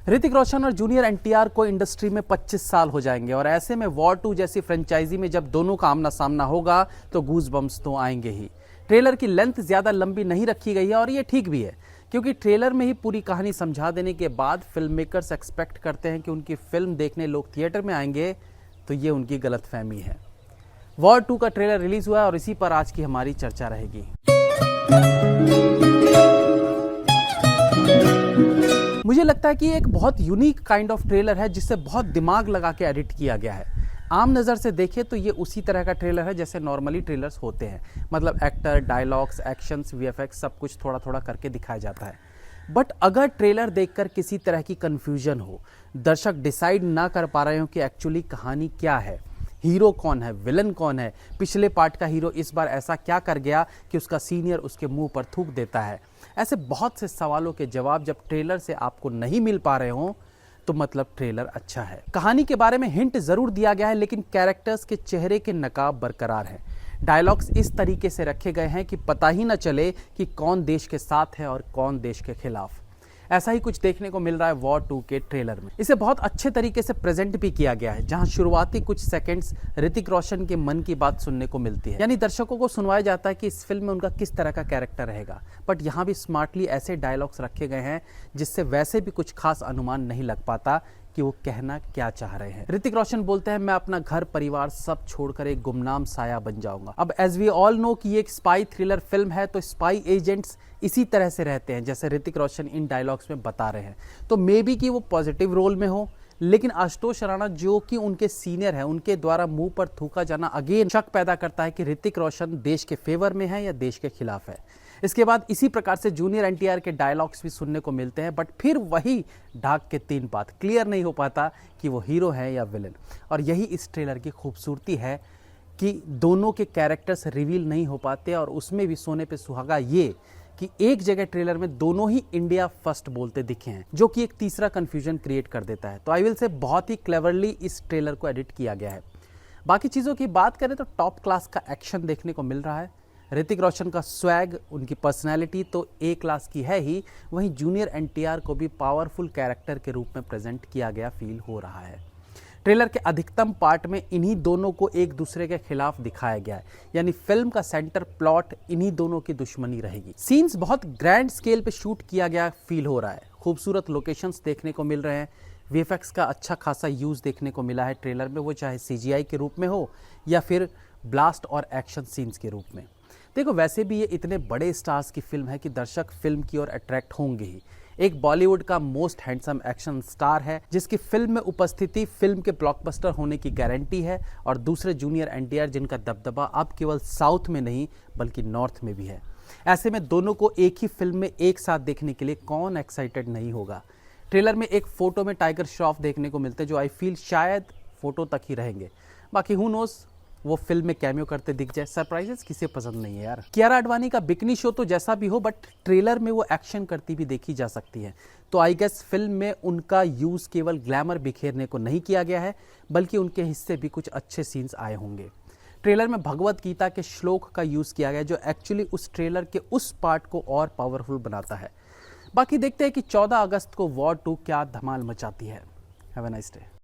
ऋतिक रोशन और जूनियर एनटीआर को इंडस्ट्री में 25 साल हो जाएंगे और ऐसे में वॉर 2 जैसी फ्रेंचाइजी में जब दोनों का आमना सामना होगा तो गूज बम्स तो आएंगे ही। ट्रेलर की लेंथ ज्यादा लंबी नहीं रखी गई है और ये ठीक भी है, क्योंकि ट्रेलर में ही पूरी कहानी समझा देने के बाद फिल्म मेकर्स एक्सपेक्ट करते हैं कि उनकी फिल्म देखने लोग थिएटर में आएंगे, तो ये उनकी गलतफहमी है। वॉर 2 का ट्रेलर रिलीज हुआ है और इसी पर आज की हमारी चर्चा रहेगी। मुझे लगता है कि एक बहुत यूनिक काइंड ऑफ ट्रेलर है जिससे बहुत दिमाग लगा के एडिट किया गया है। आम नज़र से देखें तो ये उसी तरह का ट्रेलर है जैसे नॉर्मली ट्रेलर्स होते हैं, मतलब एक्टर, डायलॉग्स, एक्शंस, वीएफएक्स सब कुछ थोड़ा थोड़ा करके दिखाया जाता है। बट अगर ट्रेलर देखकर किसी तरह की कन्फ्यूजन हो, दर्शक डिसाइड ना कर पा रहे हो कि एक्चुअली कहानी क्या है, हीरो कौन है, विलन कौन है, पिछले पार्ट का हीरो इस बार ऐसा क्या कर गया कि उसका सीनियर उसके मुंह पर थूक देता है, ऐसे बहुत से सवालों के जवाब जब ट्रेलर से आपको नहीं मिल पा रहे हो तो मतलब ट्रेलर अच्छा है। कहानी के बारे में हिंट जरूर दिया गया है, लेकिन कैरेक्टर्स के चेहरे के नकाब बरकरार हैं। डायलॉग्स इस तरीके से रखे गए हैं कि पता ही न चले कि कौन देश के साथ है और कौन देश के खिलाफ। ऐसा ही कुछ देखने को मिल रहा है वॉर 2 के ट्रेलर में। इसे बहुत अच्छे तरीके से प्रेजेंट भी किया गया है, जहां शुरुआती कुछ सेकंड्स ऋतिक रोशन के मन की बात सुनने को मिलती है, यानी दर्शकों को सुनवाया जाता है कि इस फिल्म में उनका किस तरह का कैरेक्टर रहेगा। बट यहाँ भी स्मार्टली ऐसे डायलॉग्स रखे गए हैं जिससे वैसे भी कुछ खास अनुमान नहीं लग पाता कि वो कहना क्या चाह रहे हैं। ऋतिक रोशन बोलते हैं, मैं अपना घर परिवार सब छोड़कर एक गुमनाम साया बन जाऊंगा। अब एज वी ऑल नो कि ये एक स्पाई थ्रिलर फिल्म है, तो स्पाई एजेंट्स इसी तरह से रहते हैं जैसे ऋतिक रोशन इन डायलॉग्स में बता रहे हैं। तो मे बी कि वो पॉजिटिव रोल में हो, लेकिन आशुतोष राणा जो कि उनके सीनियर है, उनके द्वारा मुंह पर थूका जाना अगेन शक पैदा करता है कि ऋतिक रोशन देश के फेवर में है या देश के खिलाफ है। इसके बाद इसी प्रकार से जूनियर एनटीआर के डायलॉग्स भी सुनने को मिलते हैं, बट फिर वही ढाक के 3 बात, क्लियर नहीं हो पाता कि वो हीरो है या विलन। और यही इस ट्रेलर की खूबसूरती है कि दोनों के कैरेक्टर्स रिवील नहीं हो पाते, और उसमें भी सोने पे सुहागा ये कि एक जगह ट्रेलर में दोनों ही इंडिया फर्स्ट बोलते दिखे हैं, जो कि एक तीसरा कंफ्यूजन क्रिएट कर देता है। तो आई विल से बहुत ही क्लेवरली इस ट्रेलर को एडिट किया गया है। बाकी चीज़ों की बात करें तो टॉप क्लास का एक्शन देखने को मिल रहा है। ऋतिक रोशन का स्वैग, उनकी पर्सनैलिटी तो ए क्लास की है ही, वहीं जूनियर एनटीआर को भी पावरफुल कैरेक्टर के रूप में प्रेजेंट किया गया फील हो रहा है। ट्रेलर के अधिकतम पार्ट में इन्हीं दोनों को एक दूसरे के खिलाफ दिखाया गया है, यानी फिल्म का सेंटर प्लॉट इन्हीं दोनों की दुश्मनी रहेगी। सीन्स बहुत ग्रैंड स्केल पे शूट किया गया फील हो रहा है, खूबसूरत लोकेशंस देखने को मिल रहे हैं, वीएफएक्स का अच्छा खासा यूज देखने को मिला है ट्रेलर में, वो चाहे सीजीआई के रूप में हो या फिर ब्लास्ट और एक्शन सीन्स के रूप में। देखो, वैसे भी ये इतने बड़े स्टार्स की फिल्म है कि दर्शक फिल्म की ओर अट्रैक्ट होंगे ही। एक बॉलीवुड का मोस्ट हैंडसम एक्शन स्टार है जिसकी फिल्म में उपस्थिति फिल्म के ब्लॉकबस्टर होने की गारंटी है, और दूसरे जूनियर एनटीआर जिनका दबदबा अब केवल साउथ में नहीं बल्कि नॉर्थ में भी है। ऐसे में दोनों को एक ही फिल्म में एक साथ देखने के लिए कौन एक्साइटेड नहीं होगा। ट्रेलर में एक फोटो में टाइगर श्रॉफ देखने को मिलते हैं, जो आई फील शायद फोटो तक ही रहेंगे, बाकी हु नोस वो फिल्म में कैमियो करते दिख जाए। सरप्राइजेस किसे पसंद नहीं है यार। कियारा आडवाणी का बिकनी शो तो जैसा भी हो, बट ट्रेलर में वो एक्शन करती भी देखी जा सकती है। तो आई गेस फिल्म में उनका यूज केवल ग्लैमर बिखेरने को नहीं किया गया है, बल्कि उनके हिस्से भी कुछ अच्छे सीन्स आए होंगे। ट्रेलर में भगवत गीता के श्लोक का यूज किया गया, जो एक्चुअली उस ट्रेलर के उस पार्ट को और पावरफुल बनाता है। बाकी देखते हैं कि 14 अगस्त को वॉर 2 क्या धमाल मचाती है। Have a nice day.